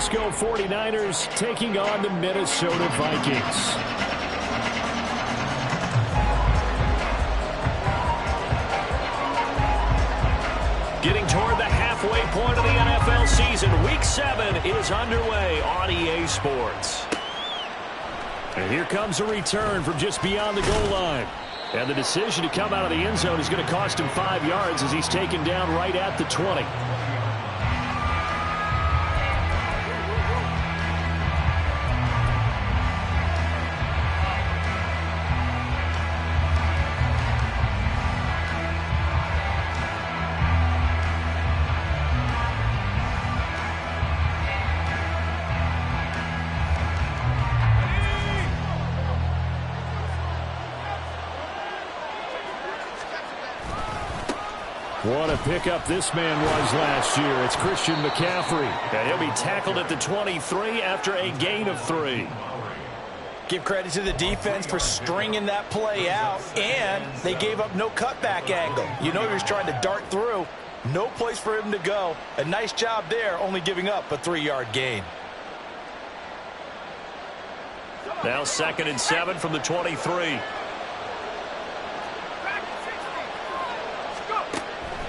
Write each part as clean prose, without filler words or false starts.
Francisco 49ers taking on the Minnesota Vikings. Getting toward the halfway point of the NFL season, Week 7 is underway on EA Sports. And here comes a return from just beyond the goal line. And the decision to come out of the end zone is going to cost him 5 yards as he's taken down right at the 20. What a pickup this man was last year. It's Christian McCaffrey. And he'll be tackled at the 23 after a gain of 3. Give credit to the defense for stringing that play out, and they gave up no cutback angle. You know he was trying to dart through. No place for him to go. A nice job there, only giving up a 3-yard gain. Now 2nd and 7 from the 23.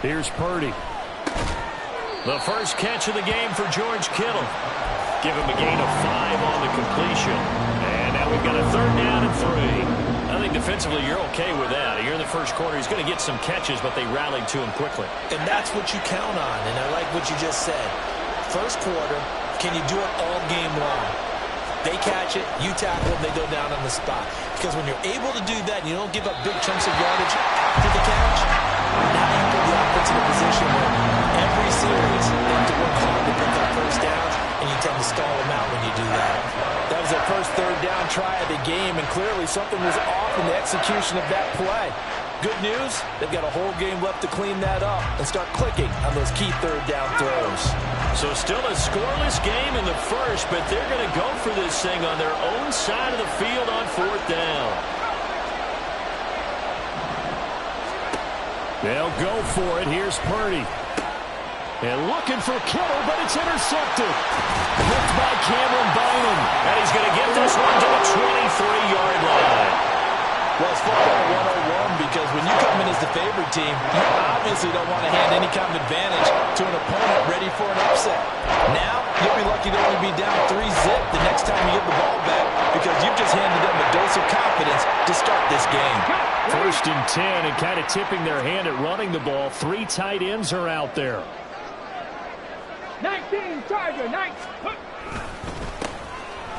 Here's Purdy. The first catch of the game for George Kittle. Give him a gain of 5 on the completion. And now we've got a 3rd down and 3. I think defensively you're okay with that. Here in the first quarter, he's going to get some catches, but they rallied to him quickly. And that's what you count on, and I like what you just said. First quarter, can you do it all game long? They catch it, you tackle them, they go down on the spot. Because when you're able to do that and you don't give up big chunks of yardage after the catch, now you put the offense in a position where every series they have to work hard to pick up first downs, and you tend to stall them out when you do that. That was their first 3rd down try of the game, and clearly something was off in the execution of that play. Good news, they've got a whole game left to clean that up and start clicking on those key 3rd down throws. So still a scoreless game in the first, but they're going to go for this thing on their own side of the field on 4th down. They'll go for it. Here's Purdy. And looking for Kittle, but it's intercepted. Picked by Cameron Bynum. And he's going to get this one to the 23-yard line. Well, it's football 101 because when you come in as the favorite team, you obviously don't want to hand any kind of advantage to an opponent ready for an upset. Now, you'll be lucky to only be down 3-zip the next time you get the ball back because you've just handed them a dose of confidence to start this game. 1st and 10, and kind of tipping their hand at running the ball. 3 tight ends are out there. 19, Charger, 19.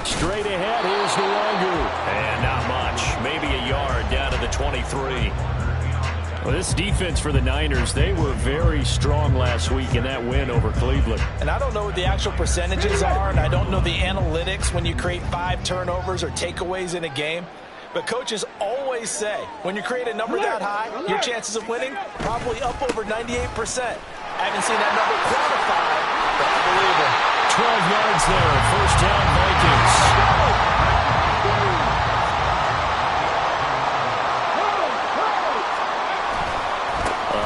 Straight ahead, here's Nwangu. And not much. Maybe a yard down to the 23. Well, this defense for the Niners, they were very strong last week in that win over Cleveland. And I don't know what the actual percentages are, and I don't know the analytics when you create 5 turnovers or takeaways in a game. But coaches always say, when you create a number that high, your chances of winning probably up over 98%. I haven't seen that number quantified, but I believe it. 12 yards there, 1st down Vikings.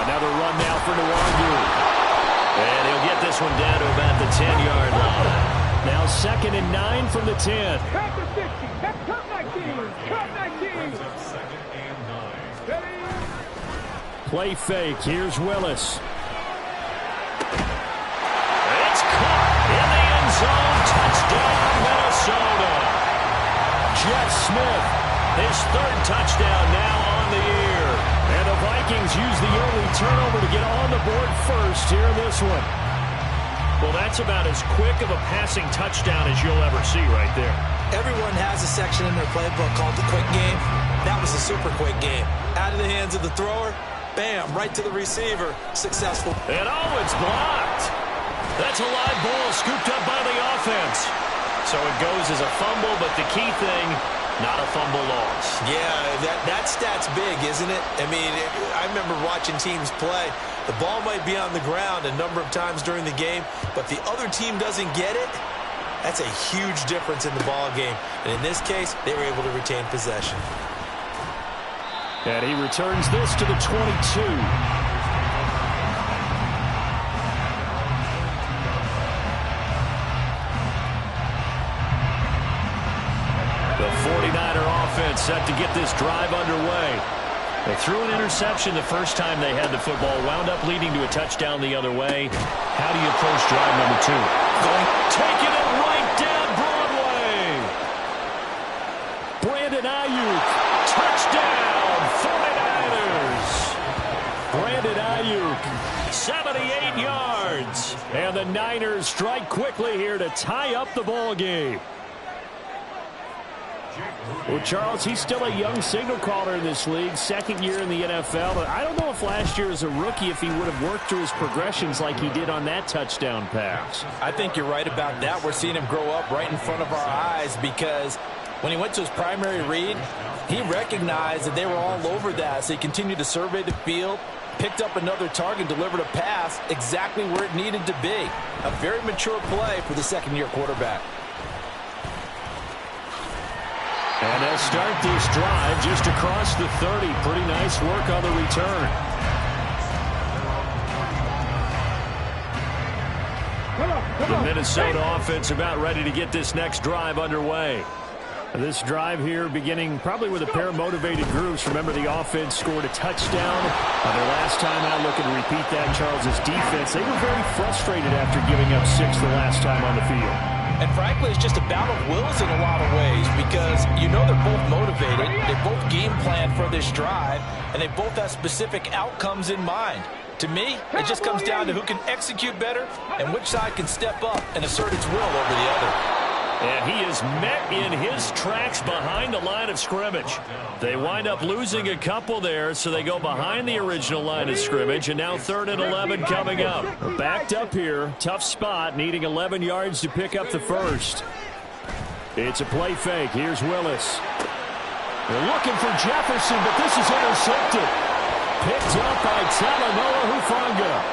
Another run now for Nwangu. And he'll get this one down to about the 10-yard line. Now 2nd and 9 from the 10. Play fake. Here's Willis. It's caught in the end zone. Touchdown, Minnesota. Jeff Smith, his 3rd touchdown now on the year. And the Vikings use the early turnover to get on the board first here in this one. Well, that's about as quick of a passing touchdown as you'll ever see right there. Everyone has a section in their playbook called the quick game. That was a super quick game. Out of the hands of the thrower, bam, right to the receiver. Successful. And oh, it's blocked. That's a live ball scooped up by the offense. So it goes as a fumble, but the key thing, not a fumble loss. Yeah, that stat's big, isn't it? I mean, I remember watching teams play. The ball might be on the ground a number of times during the game, but the other team doesn't get it. That's a huge difference in the ball game. And in this case, they were able to retain possession. And he returns this to the 22. 49er offense set to get this drive underway. They threw an interception the first time they had the football, wound up leading to a touchdown the other way. How do you approach drive number 2? Taking it right down Broadway. Brandon Ayuk, touchdown, 49ers. Brandon Ayuk, 78 yards. And the Niners strike quickly here to tie up the ball game. Well, Charles, he's still a young signal caller in this league, second year in the NFL. But I don't know if last year as a rookie, if he would have worked through his progressions like he did on that touchdown pass. I think you're right about that. We're seeing him grow up right in front of our eyes because when he went to his primary read, he recognized that they were all over that. So he continued to survey the field, picked up another target, delivered a pass exactly where it needed to be. A very mature play for the second-year quarterback. And they'll start this drive just across the 30. Pretty nice work on the return. The Minnesota offense about ready to get this next drive underway. This drive here beginning probably with a pair of motivated groups. Remember, the offense scored a touchdown their last time out. Looking to repeat that. Charles's defense, they were very frustrated after giving up 6 the last time on the field. And frankly, it's just a battle of wills in a lot of ways because you know they're both motivated. They both game plan for this drive, and they both have specific outcomes in mind. To me, it just comes down to who can execute better and which side can step up and assert its will over the other. And he is met in his tracks behind the line of scrimmage. They wind up losing a couple there, so they go behind the original line of scrimmage, and now 3rd and 11 coming up. Backed up here, tough spot, needing 11 yards to pick up the first. It's a play fake. Here's Willis. They're looking for Jefferson, but this is intercepted. Picked up by Talanoa Hufanga.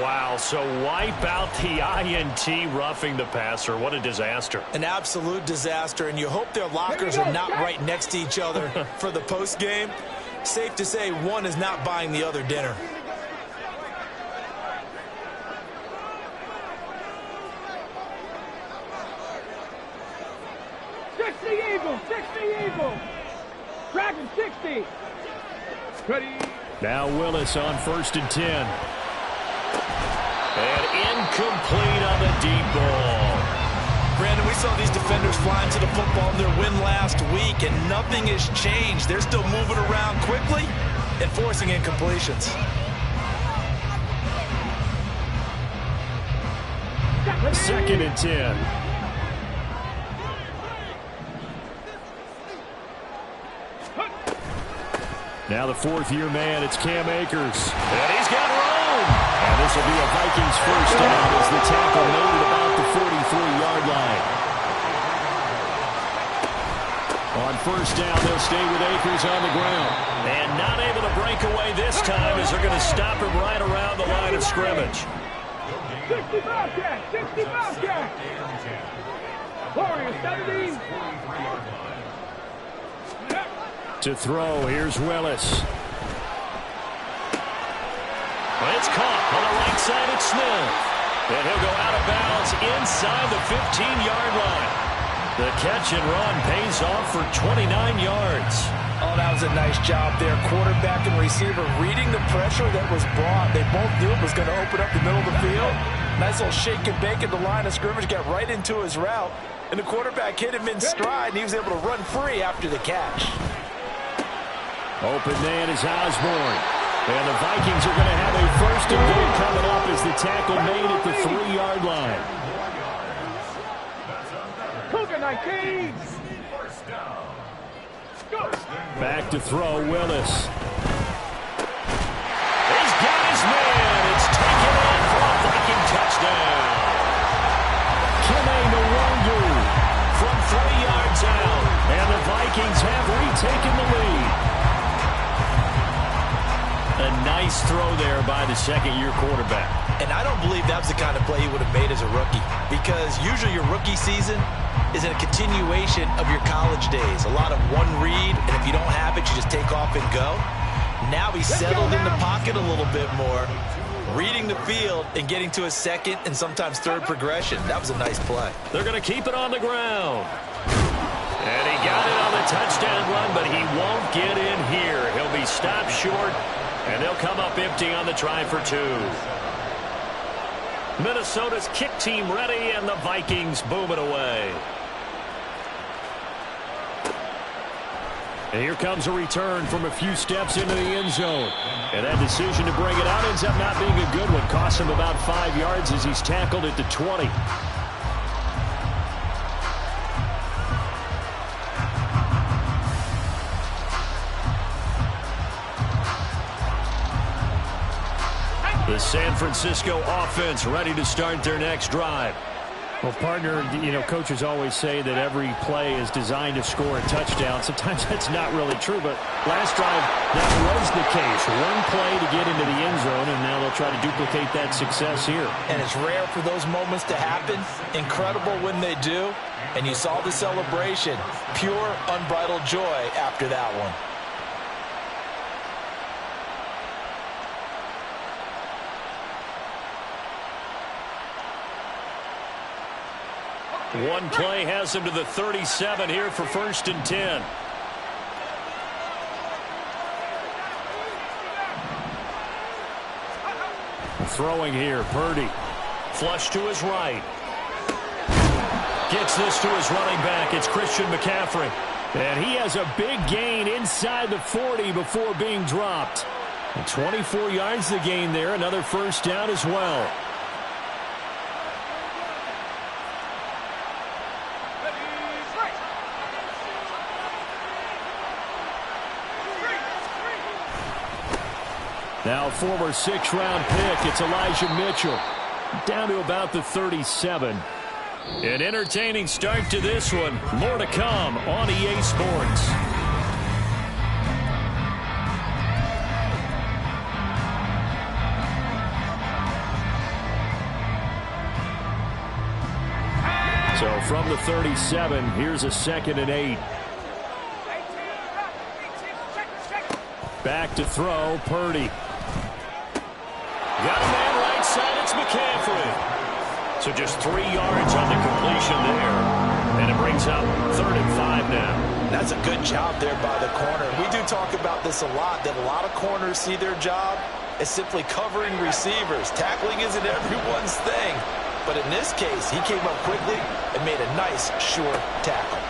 Wow, so wipe out the INT roughing the passer. What a disaster. An absolute disaster, and you hope their lockers are not right next to each other for the postgame. Safe to say one is not buying the other dinner. Dragon 60. Ready. Now Willis on 1st and 10. And incomplete on the deep ball. Brandon, we saw these defenders flying to the football in their win last week, and nothing has changed. They're still moving around quickly and forcing incompletions. 2nd and 10. Now the 4th-year man, it's Cam Akers. And he's got room. And this will be a Vikings first down as the tackle made at about the 43-yard line. On 1st down, they'll stay with Akers on the ground. And not able to break away this time as they're going to stop him right around the line of scrimmage. 60 Bobcat! 60 Bobcat! Warriors 70. To throw, here's Willis. It's caught on the right side of Smith. And he'll go out of bounds inside the 15-yard line. The catch and run pays off for 29 yards. Oh, that was a nice job there. Quarterback and receiver reading the pressure that was brought. They both knew it was going to open up the middle of the field. Nice little shake and bake at the line of scrimmage. Got right into his route. And the quarterback hit him in stride, and he was able to run free after the catch. Open man is Osborne. And the Vikings are going to have a 1st and goal coming up as the tackle made at the 3-yard line. Cougar 19. Back to throw, Willis. He's got his man. It's taken off for a Viking touchdown. Kene Nwangwu from 3 yards out. And the Vikings have retaken the lead. A nice throw there by the 2nd-year quarterback. And I don't believe that's the kind of play he would have made as a rookie, because usually your rookie season is a continuation of your college days. A lot of one read, and if you don't have it, you just take off and go. Now he's settled in the pocket a little bit more, reading the field and getting to a second and sometimes third progression. That was a nice play. They're going to keep it on the ground. And he got it on the touchdown run, but he won't get in here. He'll be stopped short, and they'll come up empty on the try for 2. Minnesota's kick team ready, and the Vikings boom it away. And here comes a return from a few steps into the end zone. And that decision to bring it out ends up not being a good one. Costs him about 5 yards as he's tackled at the 20. The San Francisco offense ready to start their next drive. Well, partner, coaches always say that every play is designed to score a touchdown. Sometimes that's not really true, but last drive, that was the case. One play to get into the end zone, and now they'll try to duplicate that success here. And it's rare for those moments to happen. Incredible when they do. And you saw the celebration. Pure, unbridled joy after that one. One play has him to the 37 here for 1st and 10. Throwing here, Purdy. Flush to his right. Gets this to his running back. It's Christian McCaffrey. And he has a big gain inside the 40 before being dropped. And 24 yards to gain there. Another first down as well. Now former 6th-round pick, it's Elijah Mitchell. Down to about the 37. An entertaining start to this one. More to come on EA Sports. So from the 37, here's a 2nd and 8. Back to throw, Purdy. Got a man right side, it's McCaffrey. So just 3 yards on the completion there. And it brings up 3rd and 5 now. That's a good job there by the corner. We do talk about this a lot, that a lot of corners see their job as simply covering receivers. Tackling isn't everyone's thing. But in this case, he came up quickly and made a nice, sure tackle.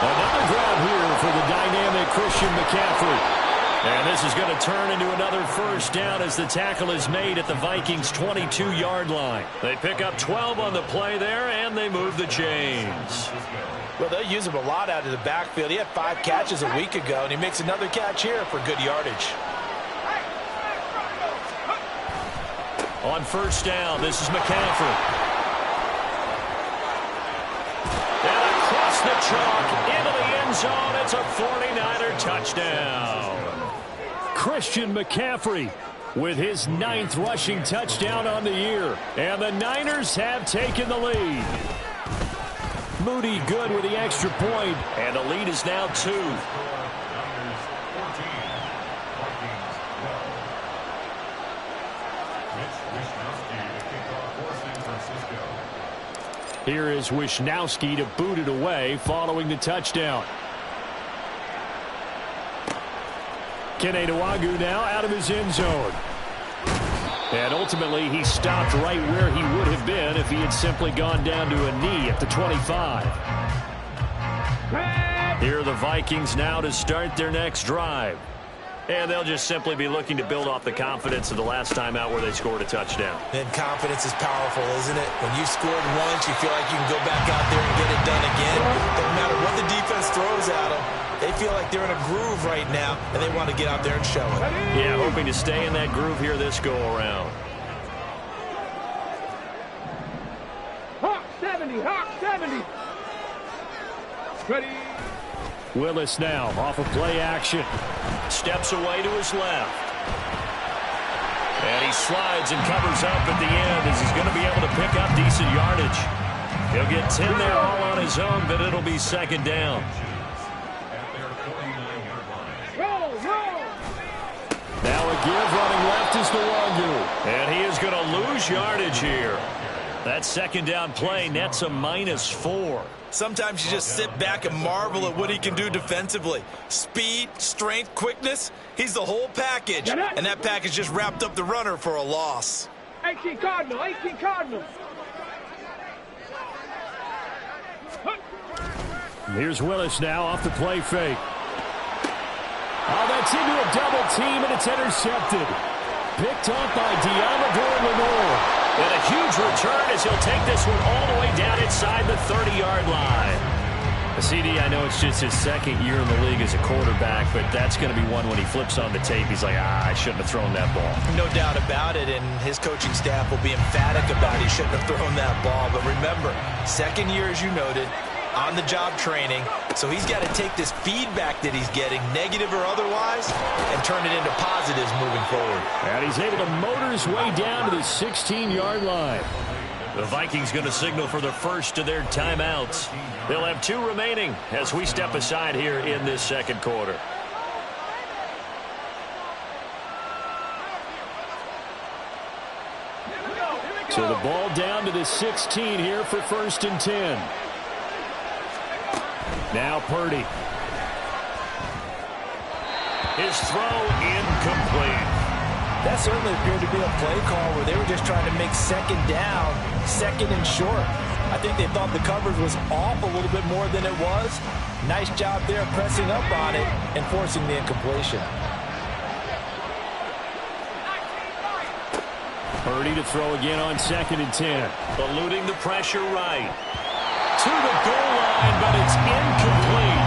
Another grab here for the dynamic Christian McCaffrey. And this is going to turn into another first down as the tackle is made at the Vikings' 22-yard line. They pick up 12 on the play there, and they move the chains. Well, they'll use him a lot out of the backfield. He had 5 catches a week ago, and he makes another catch here for good yardage. On first down, this is McCaffrey. And across the chalk into the end zone. It's a 49er touchdown. Christian McCaffrey with his 9th rushing touchdown on the year. And the Niners have taken the lead. Moody good with the extra point. And the lead is now 2. Here is Wishnowski to boot it away following the touchdown. Kene Nwangwu now out of his end zone. And ultimately he stopped right where he would have been if he had simply gone down to a knee at the 25. Here are the Vikings now to start their next drive. And they'll just simply be looking to build off the confidence of the last time out where they scored a touchdown. And confidence is powerful, isn't it? When you scored once, you feel like you can go back out there and get it done again. Doesn't matter what the defense throws at them. They feel like they're in a groove right now, and they want to get out there and show it. Yeah, hoping to stay in that groove here this go-around. Hawk 70, Hawk 70. Ready. Willis now off of play action. Steps away to his left. And he slides and covers up at the end as he's going to be able to pick up decent yardage. He'll get 10 there all on his own, but it'll be 2nd down. Roll, roll. Now a give. Running left is Nwangwu. And he is going to lose yardage here. That second down play nets a -4. Sometimes you just sit back and marvel at what he can do defensively. Speed, strength, quickness. He's the whole package. And that package just wrapped up the runner for a loss. 18 Cardinal, 18 Cardinal. Here's Willis now off the play fake. Oh, that's into a double team, and it's intercepted. Picked off by Deommodore Lenoir. And a huge return as he'll take this one all the way down inside the 30-yard line. CD, I know it's just his second year in the league as a quarterback, but that's going to be one when he flips on the tape. He's like, I shouldn't have thrown that ball. No doubt about it, and his coaching staff will be emphatic about he shouldn't have thrown that ball. But remember, second year, as you noted, on-the-job training, so he's got to take this feedback that he's getting, negative or otherwise, and turn it into positives moving forward. And he's able to motor his way down to the 16-yard line. The Vikings going to signal for the first of their timeouts. They'll have 2 remaining as we step aside here in this second quarter. So the ball down to the 16 here for 1st and 10. Now Purdy. His throw incomplete. That certainly appeared to be a play call where they were just trying to make second down, second and short. I think they thought the coverage was off a little bit more than it was. Nice job there pressing up on it and forcing the incompletion. Purdy to throw again on 2nd and 10. Eluding the pressure right. To the goal line, but it's incomplete.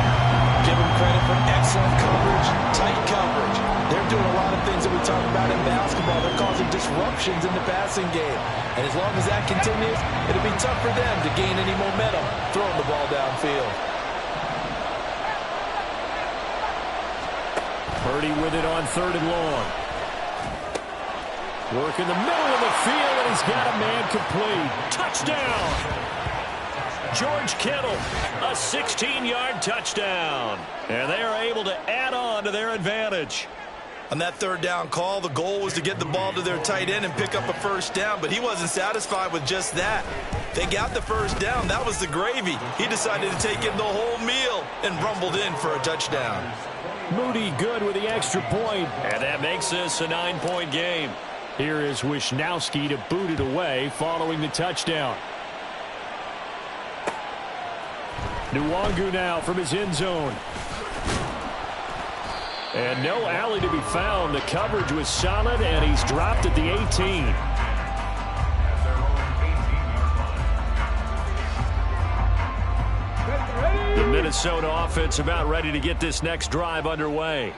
Give him credit for excellent coverage, tight coverage. They're doing a lot of things that we talk about in basketball. They're causing disruptions in the passing game. And as long as that continues, it'll be tough for them to gain any momentum throwing the ball downfield. Purdy with it on 3rd and long. Work in the middle of the field, and he's got a man complete. Touchdown! George Kittle, a 16-yard touchdown. And they are able to add on to their advantage. On that 3rd down call, the goal was to get the ball to their tight end and pick up a 1st down, but he wasn't satisfied with just that. They got the 1st down. That was the gravy. He decided to take in the whole meal and rumbled in for a touchdown. Moody good with the extra point. And that makes this a 9-point game. Here is Wisnowski to boot it away following the touchdown. Nwangwu now from his end zone. And no alley to be found. The coverage was solid, and he's dropped at the 18. The Minnesota offense about ready to get this next drive underway.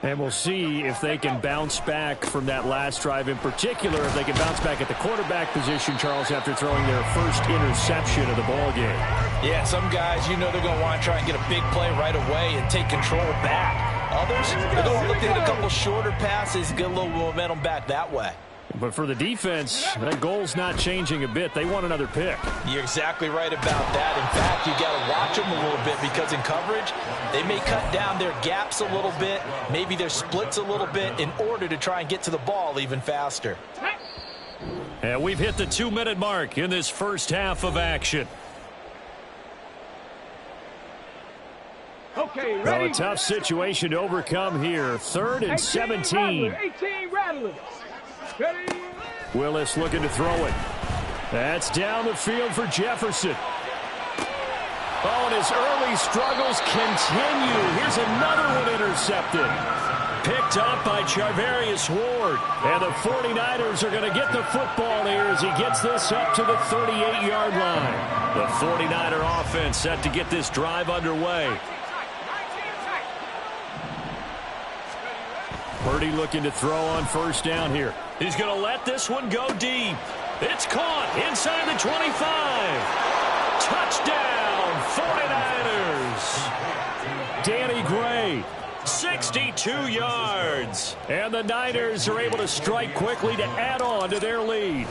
And we'll see if they can bounce back from that last drive in particular, if they can bounce back at the quarterback position, Charles, after throwing their first interception of the ballgame. Yeah, some guys, you know they're going to want to try and get a big play right away and take control back. Others, they're going to look at a couple shorter passes, get a little momentum back that way. But for the defense, that goal's not changing a bit. They want another pick. You're exactly right about that. In fact, you got to watch them a little bit because in coverage, they may cut down their gaps a little bit, maybe their splits a little bit in order to try and get to the ball even faster. And we've hit the 2-minute mark in this first half of action. Okay, ready. Well, a tough situation to overcome here. 3rd and 17. 18 Rattler. Ready. Willis looking to throw it. That's down the field for Jefferson. Oh, and his early struggles continue. Here's another one intercepted. Picked up by Charvarius Ward. And the 49ers are going to get the football here as he gets this up to the 38-yard line. The 49er offense set to get this drive underway. Purdy looking to throw on 1st down here. He's going to let this one go deep. It's caught inside the 25. Touchdown, 49ers. Danny Gray. 62 yards. And the Niners are able to strike quickly to add on to their lead.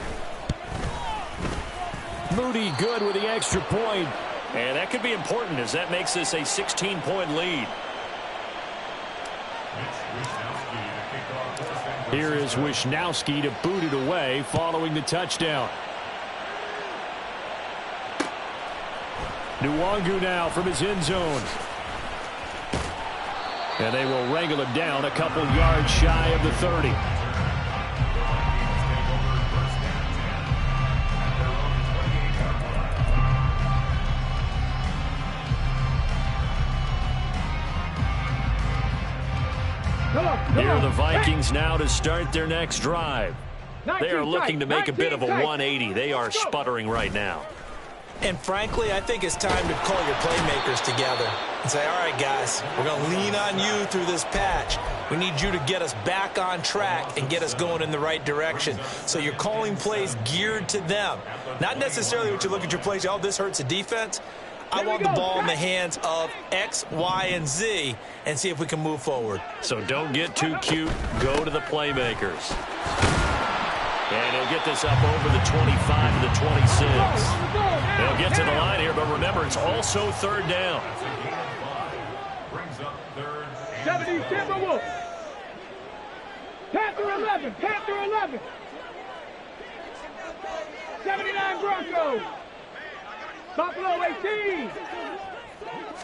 Moody good with the extra point. And that could be important as that makes this a 16-point lead. Here is Wisnowski to boot it away following the touchdown. Nwangu now from his end zone. And they will wrangle him down a couple yards shy of the 30. Here are the Vikings now to start their next drive. They are looking to make a bit of a 180. They are sputtering right now. And frankly, I think it's time to call your playmakers together and say, all right, guys, we're going to lean on you through this patch. We need you to get us back on track and get us going in the right direction. So you're calling plays geared to them. Not necessarily what you look at your plays, oh, this hurts the defense. I want the ball in the hands of X, Y, and Z and see if we can move forward. So don't get too cute. Go to the playmakers. And he'll get this up over the 25 to the 26. They'll get to the line here, but remember, it's also third down. 70 Timberwolves. Panther 11. Panther 11. 79 Broncos. Buffalo 18.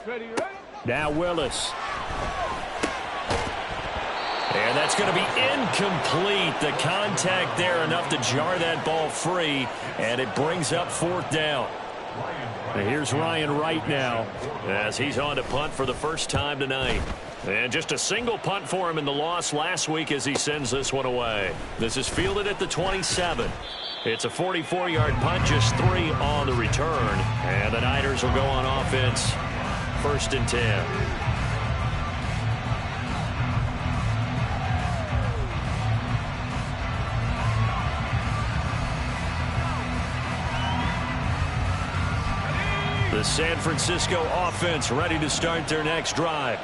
Ready? Now Willis. And that's going to be incomplete. The contact there enough to jar that ball free, and it brings up fourth down. And here's Ryan Wright now as he's on to punt for the first time tonight. And just a single punt for him in the loss last week as he sends this one away. This is fielded at the 27. It's a 44-yard punt, just 3 on the return. And the Niners will go on offense, 1st and 10. The San Francisco offense ready to start their next drive.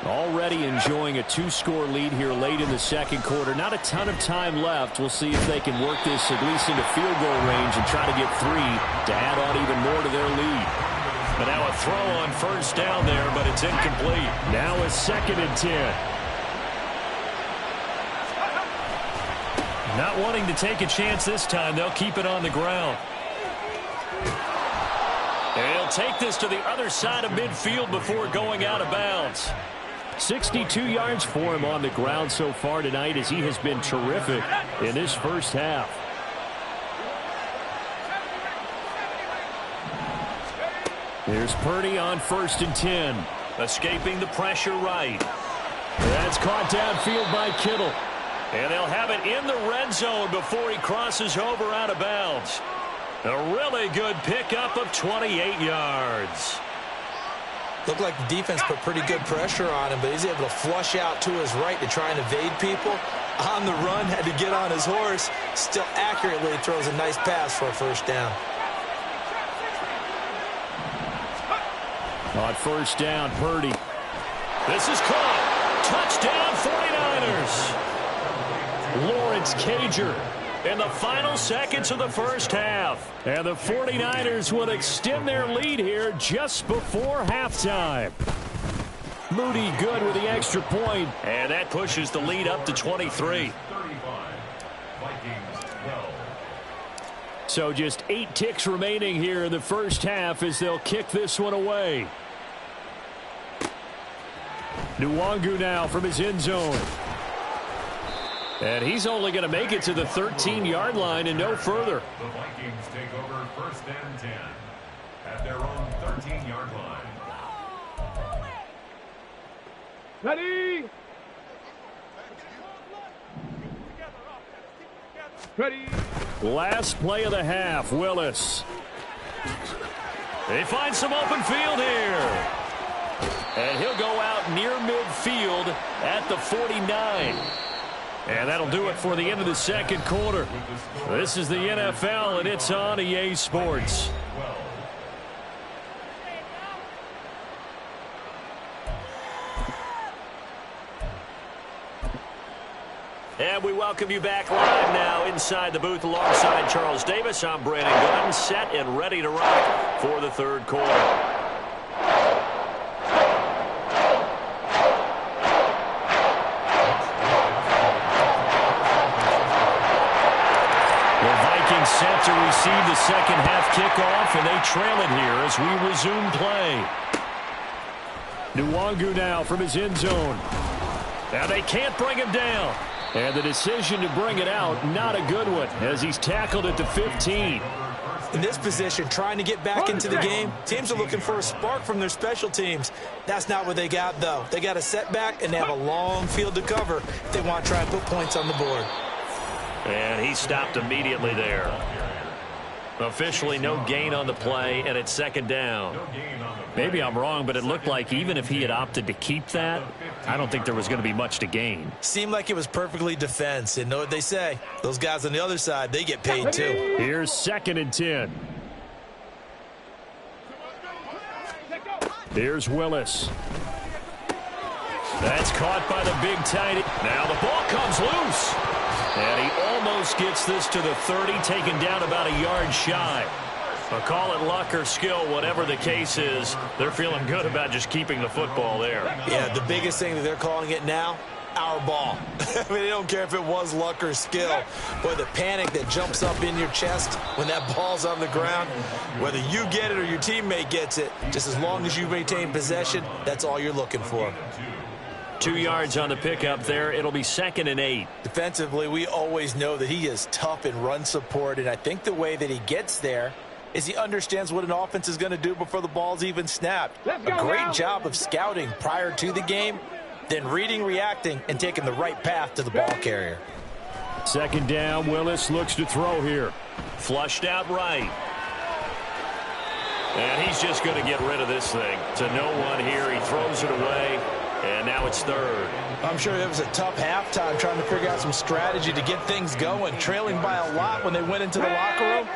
Already enjoying a 2-score lead here late in the second quarter. Not a ton of time left. We'll see if they can work this at least into field goal range and try to get 3 to add on even more to their lead. But now a throw on first down there, but it's incomplete. Now a 2nd and 10. Not wanting to take a chance this time. They'll keep it on the ground. And he'll take this to the other side of midfield before going out of bounds. 62 yards for him on the ground so far tonight as he has been terrific in this first half. Here's Purdy on 1st and 10. Escaping the pressure right. That's caught downfield by Kittle. And they'll have it in the red zone before he crosses over out of bounds. A really good pickup of 28 yards. Looked like the defense put pretty good pressure on him, but he's able to flush out to his right to try and evade people. On the run, had to get on his horse. Still accurately throws a nice pass for a first down. On first down, Purdy. This is caught. Touchdown, 49ers. Lawrence Cager in the final seconds of the first half. And the 49ers would extend their lead here just before halftime. Moody good with the extra point. And that pushes the lead up to 23. So just 8 ticks remaining here in the first half as they'll kick this one away. Nwangu now from his end zone. And he's only going to make it to the 13-yard line and no further. The Vikings take over 1st and 10 at their own 13-yard line. Ready? Ready? Last play of the half, Willis. They find some open field here. And he'll go out near midfield at the 49. And that'll do it for the end of the second quarter. This is the NFL, and it's on EA Sports. And we welcome you back live now inside the booth alongside Charles Davis. I'm Brandon Gunn, set and ready to rock for the third quarter. getting set to receive the second half kickoff, and they trail it here as we resume play. Nwangu now from his end zone. Now they can't bring him down. And the decision to bring it out, not a good one, as he's tackled at the 15. In this position, trying to get back into the game, teams are looking for a spark from their special teams. That's not what they got, though. They got a setback, and they have a long field to cover if they want to try and put points on the board. And he stopped immediately there. Officially no gain on the play, and it's second down. Maybe I'm wrong, but it looked like even if he had opted to keep that, I don't think there was going to be much to gain. Seemed like it was perfectly defense. And know what they say? Those guys on the other side, they get paid too. Here's 2nd and 10. Here's Willis. That's caught by the big tight end. Now the ball comes loose. And he almost gets this to the 30, taken down about a yard shy. But call it luck or skill, whatever the case is, they're feeling good about just keeping the football there. Yeah, the biggest thing that they're calling it now, our ball. I mean, they don't care if it was luck or skill. Boy, the panic that jumps up in your chest when that ball's on the ground, whether you get it or your teammate gets it, just as long as you maintain possession, that's all you're looking for. 2 yards on the pickup there. It'll be 2nd and 8. Defensively, we always know that he is tough in run support, and I think the way that he gets there is he understands what an offense is going to do before the ball's even snapped. A great job of scouting prior to the game, then reading, reacting, and taking the right path to the ball carrier. 2nd down, Willis looks to throw here. Flushed out right. And he's just going to get rid of this thing. To no one here. He throws it away. And now it's 3rd. I'm sure it was a tough halftime trying to figure out some strategy to get things going, trailing by a lot when they went into the locker room.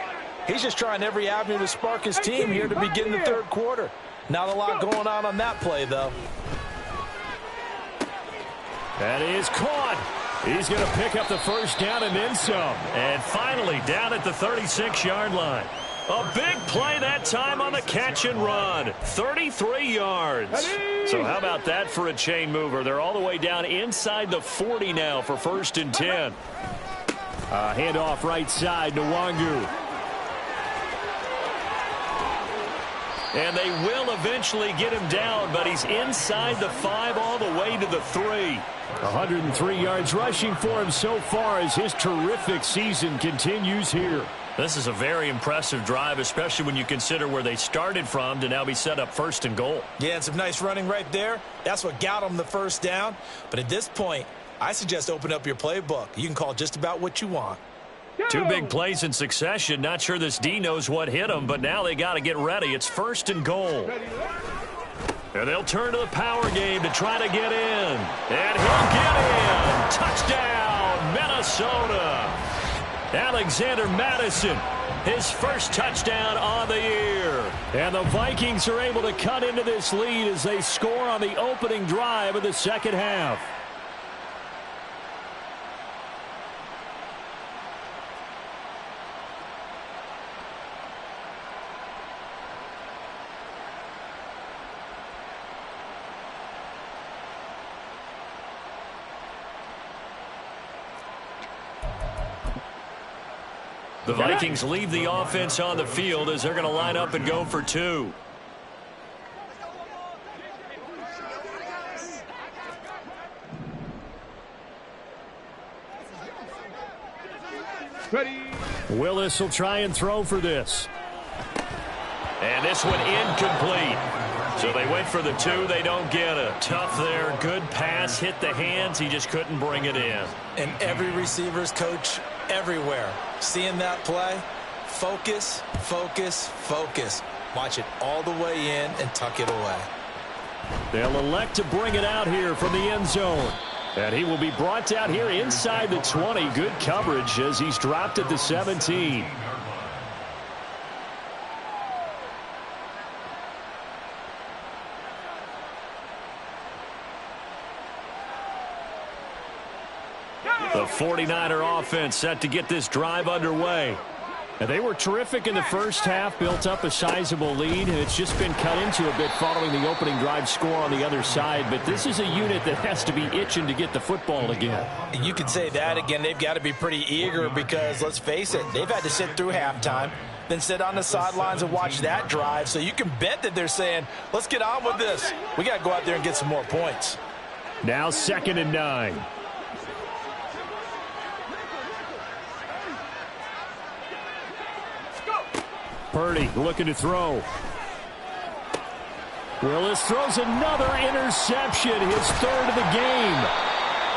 He's just trying every avenue to spark his team here to begin the 3rd quarter. Not a lot going on that play, though. That is caught. He's going to pick up the 1st down and then some. And finally down at the 36-yard line. A big play that time on the catch and run. 33 yards. So how about that for a chain mover? They're all the way down inside the 40 now for 1st and 10. Handoff right side to Nwangu. And they will eventually get him down, but he's inside the 5 all the way to the 3. 103 yards rushing for him so far as his terrific season continues here. This is a very impressive drive, especially when you consider where they started from to now be set up 1st and goal. Yeah, and some nice running right there. That's what got them the 1st down. But at this point, I suggest open up your playbook. You can call just about what you want. 2 big plays in succession. Not sure this D knows what hit him, but now they got to get ready. It's 1st and goal. And they'll turn to the power game to try to get in. And he'll get in. Touchdown, Minnesota. Alexander Mattison, his 1st touchdown on the year. And the Vikings are able to cut into this lead as they score on the opening drive of the 2nd half. The Vikings leave the offense on the field as they're going to line up and go for 2. Ready. Willis will try and throw for this. And this one incomplete. So they went for the 2. They don't get it. Tough there. Good pass. Hit the hands. He just couldn't bring it in. And every receiver's coach everywhere. Seeing that play, focus, focus, focus. Watch it all the way in and tuck it away. They'll elect to bring it out here from the end zone. And he will be brought down here inside the 20. Good coverage as he's dropped at the 17. The 49er offense set to get this drive underway. And they were terrific in the first half, built up a sizable lead, and it's just been cut into a bit following the opening drive score on the other side. But this is a unit that has to be itching to get the football again. You could say that again. They've got to be pretty eager because, let's face it, they've had to sit through halftime, then sit on the sidelines and watch that drive. So you can bet that they're saying, let's get on with this. We got to go out there and get some more points. Now 2nd and 9. Purdy looking to throw. Willis throws another interception, his 3rd of the game.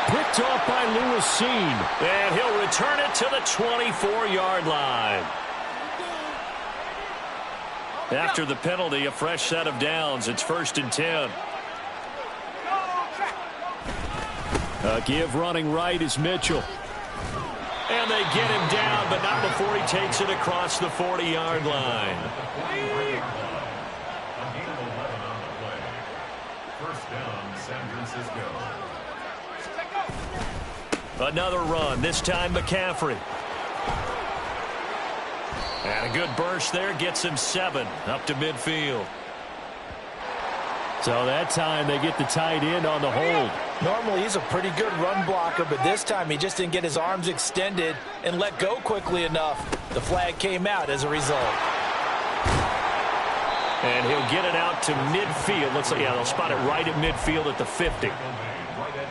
Picked off by Lewis Cine. And he'll return it to the 24-yard line. After the penalty, a fresh set of downs. It's 1st and 10. A give running right is Mitchell. And they get him down, but not before he takes it across the 40-yard line. A gain of 11 on the play. 1st down, San Francisco. Another run, this time McCaffrey. And a good burst there gets him 7 up to midfield. So that time they get the tight end on the hold. Normally he's a pretty good run blocker, but this time he just didn't get his arms extended and let go quickly enough. The flag came out as a result. And he'll get it out to midfield. Looks like, yeah, they'll spot it right at midfield at the 50.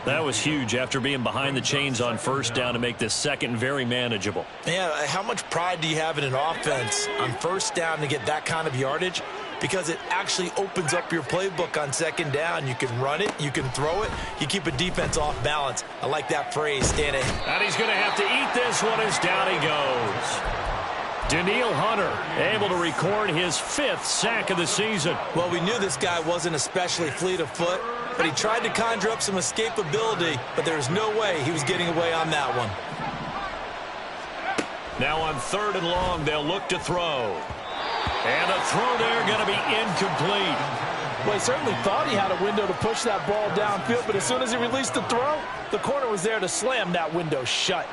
That was huge after being behind the chains on 1st down to make this 2nd very manageable. Yeah, how much pride do you have in an offense on 1st down to get that kind of yardage? Because it actually opens up your playbook on 2nd down. You can run it, you can throw it, you keep a defense off balance. I like that phrase, Stanley. And he's going to have to eat this one as down he goes. Danielle Hunter able to record his 5th sack of the season. Well, we knew this guy wasn't especially fleet of foot, but he tried to conjure up some escapability, but there's no way he was getting away on that one. Now on 3rd and long, they'll look to throw. And a throw there going to be incomplete. Well, he certainly thought he had a window to push that ball downfield, but as soon as he released the throw, the corner was there to slam that window shut.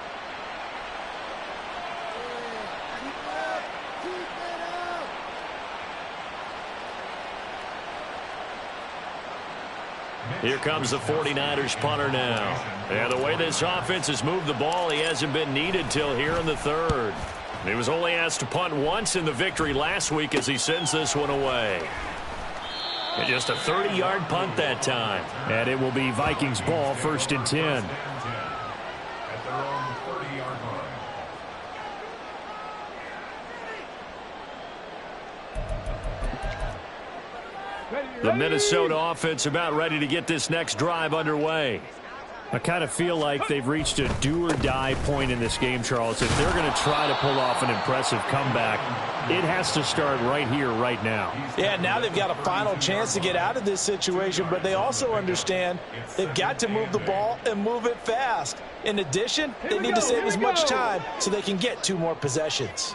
Here comes the 49ers punter now. And the way this offense has moved the ball, he hasn't been needed till here in the 3rd. He was only asked to punt once in the victory last week as he sends this one away. And just a 30-yard punt that time. And it will be Vikings ball, 1st and 10. At their own 30-yard line. The Minnesota offense about ready to get this next drive underway. I kind of feel like they've reached a do-or-die point in this game, Charles. If they're going to try to pull off an impressive comeback, it has to start right here, right now. Yeah, now they've got a final chance to get out of this situation, but they also understand they've got to move the ball and move it fast. In addition, they need to save as much time so they can get 2 more possessions.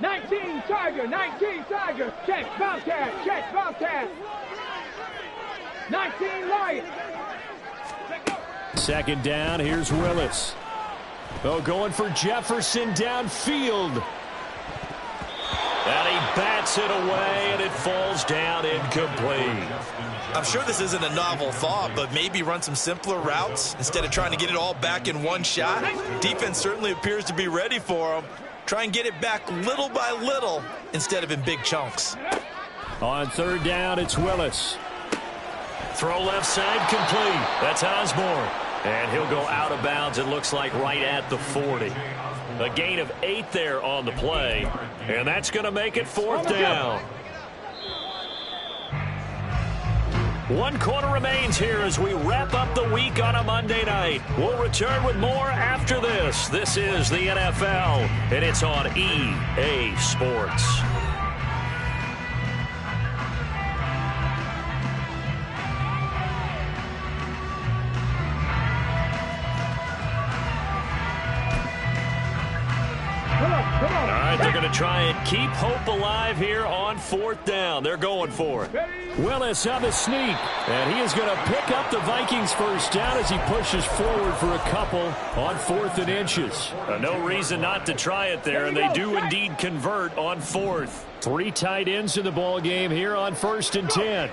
19 Tiger, 19 Tiger. Check, Bobcat, check, Bobcat. 19 Lion. 2nd down, here's Willis. Oh, going for Jefferson downfield. And he bats it away, and it falls down incomplete. I'm sure this isn't a novel thought, but maybe run some simpler routes instead of trying to get it all back in one shot. Defense certainly appears to be ready for him. Try and get it back little by little instead of in big chunks. On 3rd down, it's Willis. Throw left side complete. That's Osborne. And he'll go out of bounds, it looks like, right at the 40. A gain of 8 there on the play. And that's going to make it 4th down. 1 quarter remains here as we wrap up the week on a Monday night. We'll return with more after this. This is the NFL, and it's on EA Sports. All right, they're going to try and keep hope alive here on 4th down. They're going for it. Willis on the sneak, and he is going to pick up the Vikings first down as he pushes forward for a couple on 4th and inches. No reason not to try it there, and they do indeed convert on 4th. 3 tight ends in the ball game here on 1st and 10.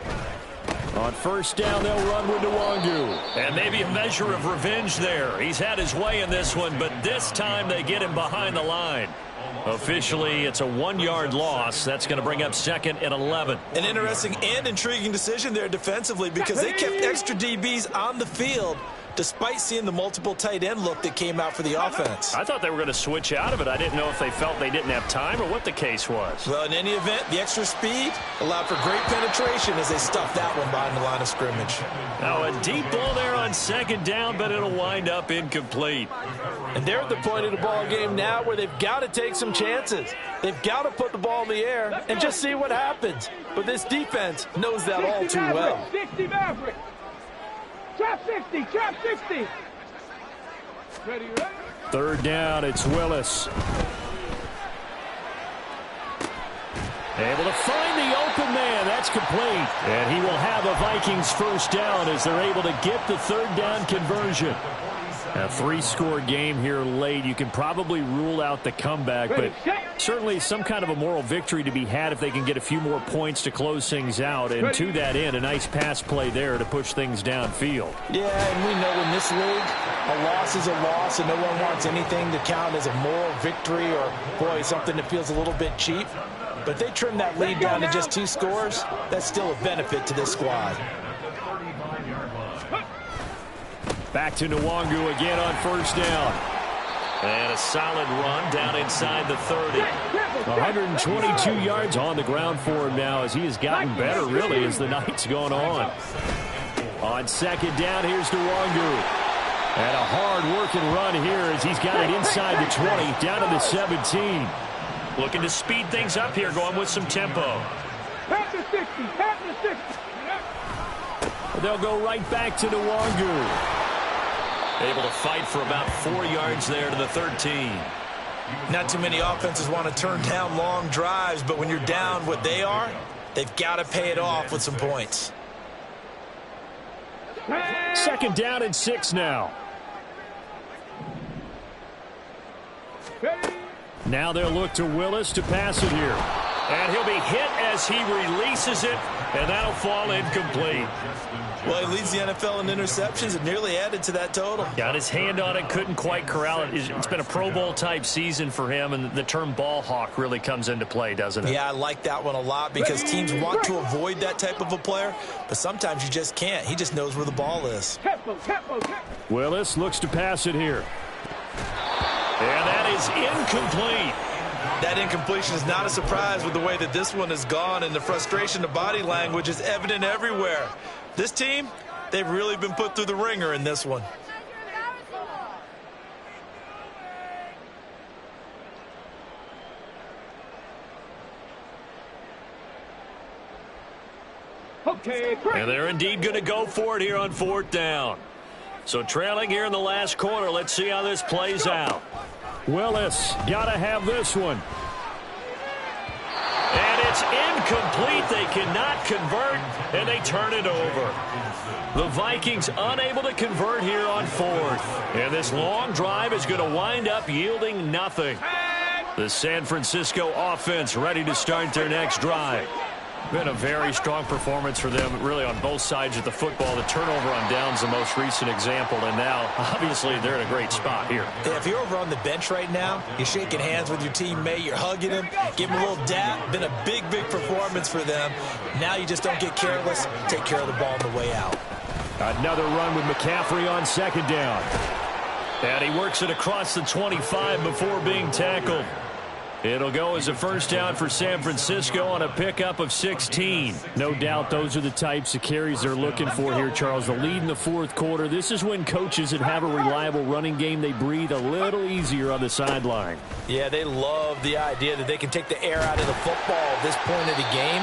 On 1st down, they'll run with Nwangu. And maybe a measure of revenge there. He's had his way in this one, but this time they get him behind the line. Officially, it's a 1-yard loss. That's going to bring up 2nd and 11. An interesting and intriguing decision there defensively because they kept extra DBs on the field despite seeing the multiple tight end look that came out for the offense. I thought they were going to switch out of it. I didn't know if they felt they didn't have time or what the case was. Well, in any event, the extra speed allowed for great penetration as they stuffed that one behind the line of scrimmage. Now a deep ball there on 2nd down, but it'll wind up incomplete. And they're at the point of the ball game now where they've got to take some chances. They've got to put the ball in the air and just see what happens. But this defense knows that all too well. 60 Maverick. Trap 60, trap 60. Ready, ready. 3rd down, it's Willis. Able to find the open man. That's complete. And he will have a Vikings first down as they're able to get the 3rd down conversion. A 3-score game here late. You can probably rule out the comeback, but certainly some kind of a moral victory to be had if they can get a few more points to close things out. And to that end, a nice pass play there to push things downfield. Yeah, and we know in this league, a loss is a loss, and no one wants anything to count as a moral victory or, boy, something that feels a little bit cheap. But they trim that lead down to just 2 scores. That's still a benefit to this squad. Back to Nwangu again on 1st down. And a solid run down inside the 30. 122 yards on the ground for him now as he has gotten better, really, as the night's gone on. On 2nd down, here's Nwangu. And a hard-working run here as he's got it inside the 20, down to the 17. Looking to speed things up here, going with some tempo. Pat the 60, pat the 60. They'll go right back to Nwangu. Able to fight for about 4 yards there to the 13. Not too many offenses want to turn down long drives, but when you're down what they are, they've got to pay it off with some points. 2nd down and 6 now. Now they'll look to Willis to pass it here. And he'll be hit as he releases it, and that'll fall incomplete. Well, he leads the NFL in interceptions and nearly added to that total. Got his hand on it, couldn't quite corral it. It's been a Pro Bowl-type season for him, and the term ball hawk really comes into play, doesn't it? Yeah, I like that one a lot because teams want to avoid that type of a player, but sometimes you just can't. He just knows where the ball is. Willis looks to pass it here. And that is incomplete. That incompletion is not a surprise with the way that this one has gone, and the frustration, the body language is evident everywhere. This team, they've really been put through the ringer in this one. Okay, and they're indeed going to go for it here on 4th down. So trailing here in the last quarter, let's see how this plays out. Willis, gotta have this one. And it's incomplete. They cannot convert, and they turn it over. The Vikings unable to convert here on 4th. And this long drive is going to wind up yielding nothing. The San Francisco offense ready to start their next drive. Been a very strong performance for them, really, on both sides of the football. The turnover on downs, the most recent example, and now, obviously, they're in a great spot here. Yeah, if you're over on the bench right now, you're shaking hands with your teammate, you're hugging him, giving him a little dap. Been a big, big performance for them. Now you just don't get careless. Take care of the ball on the way out. Another run with McCaffrey on 2nd down. And he works it across the 25 before being tackled. It'll go as a first down for San Francisco on a pickup of 16. No doubt those are the types of carries they're looking for here, Charles. The lead in the 4th quarter. This is when coaches that have a reliable running game, they breathe a little easier on the sideline. Yeah, they love the idea that they can take the air out of the football at this point of the game.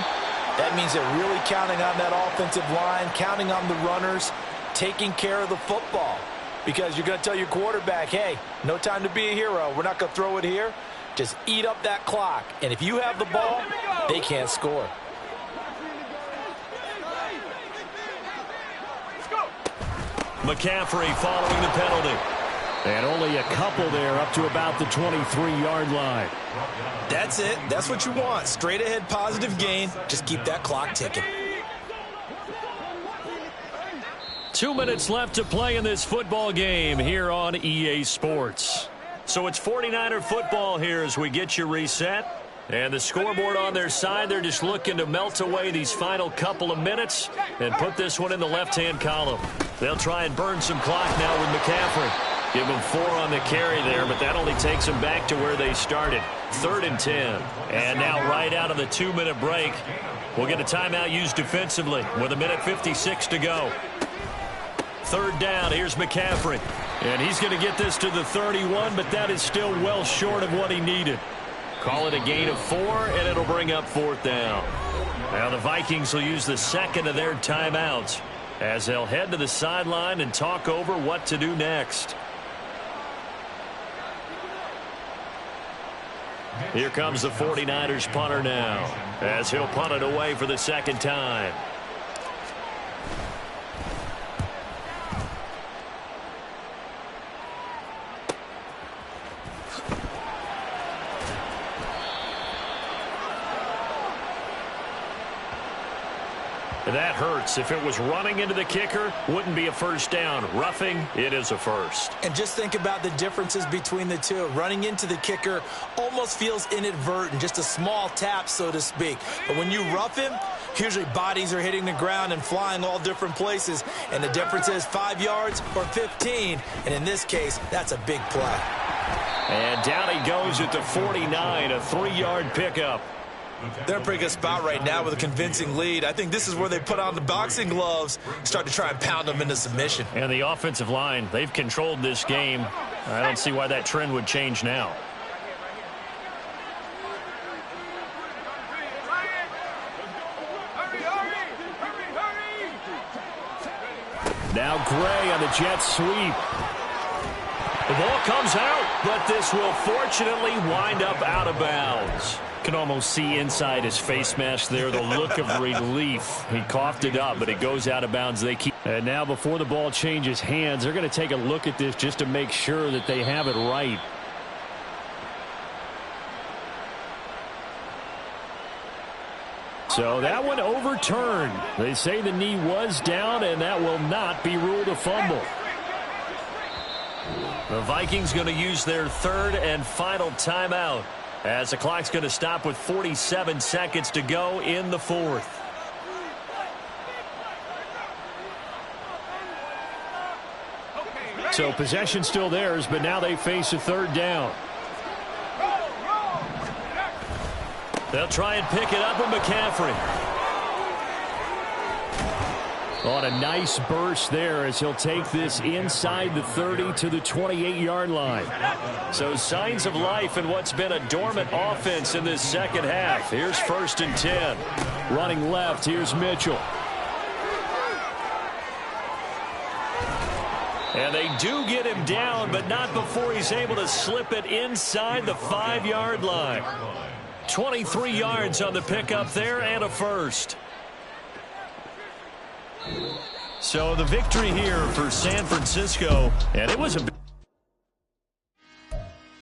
That means they're really counting on that offensive line, counting on the runners, taking care of the football. Because you're going to tell your quarterback, hey, no time to be a hero. We're not going to throw it here. Just eat up that clock. And if you have the ball, they can't score. McCaffrey following the penalty. And only a couple there up to about the 23-yard line. That's it. That's what you want. Straight ahead positive gain. Just keep that clock ticking. 2 minutes left to play in this football game here on EA Sports. So it's 49er football here as we get you reset. And the scoreboard on their side, they're just looking to melt away these final couple of minutes and put this one in the left-hand column. They'll try and burn some clock now with McCaffrey. Give them 4 on the carry there, but that only takes them back to where they started. 3rd and 10. And now right out of the 2-minute break, we'll get a timeout used defensively with 1:56 to go. 3rd down, here's McCaffrey. And he's going to get this to the 31, but that is still well short of what he needed. Call it a gain of 4, and it'll bring up 4th down. Now the Vikings will use the second of their timeouts as they'll head to the sideline and talk over what to do next. Here comes the 49ers punter now as he'll punt it away for the second time. That hurts. If it was running into the kicker, wouldn't be a first down. Roughing, it is a first. And just think about the differences between the two. Running into the kicker almost feels inadvertent, just a small tap, so to speak. But when you rough him, usually bodies are hitting the ground and flying all different places. And the difference is 5 yards or 15. And in this case, that's a big play. And down he goes at the 49, a 3-yard pickup. They're in a pretty good spot right now with a convincing lead. I think this is where they put on the boxing gloves, start to try and pound them into submission. And the offensive line, they've controlled this game. I don't see why that trend would change now. Now Gray on the jet sweep. The ball comes out, but this will fortunately wind up out of bounds. Can almost see inside his face mask there the look of relief. He coughed it up, but it goes out of bounds. And now before the ball changes hands, they're going to take a look at this just to make sure that they have it right. So that one overturned. They say the knee was down, and that will not be ruled a fumble. The Vikings going to use their 3rd and final timeout as the clock's going to stop with 47 seconds to go in the 4th. So possession still theirs, but now they face a 3rd down. They'll try and pick it up with McCaffrey. On a nice burst there as he'll take this inside the 30 to the 28-yard line. So signs of life in what's been a dormant offense in this second half. Here's 1st and 10. Running left, here's Mitchell. And they do get him down, but not before he's able to slip it inside the 5-yard line. 23 yards on the pickup there and a first. So the victory here for San Francisco, and it was a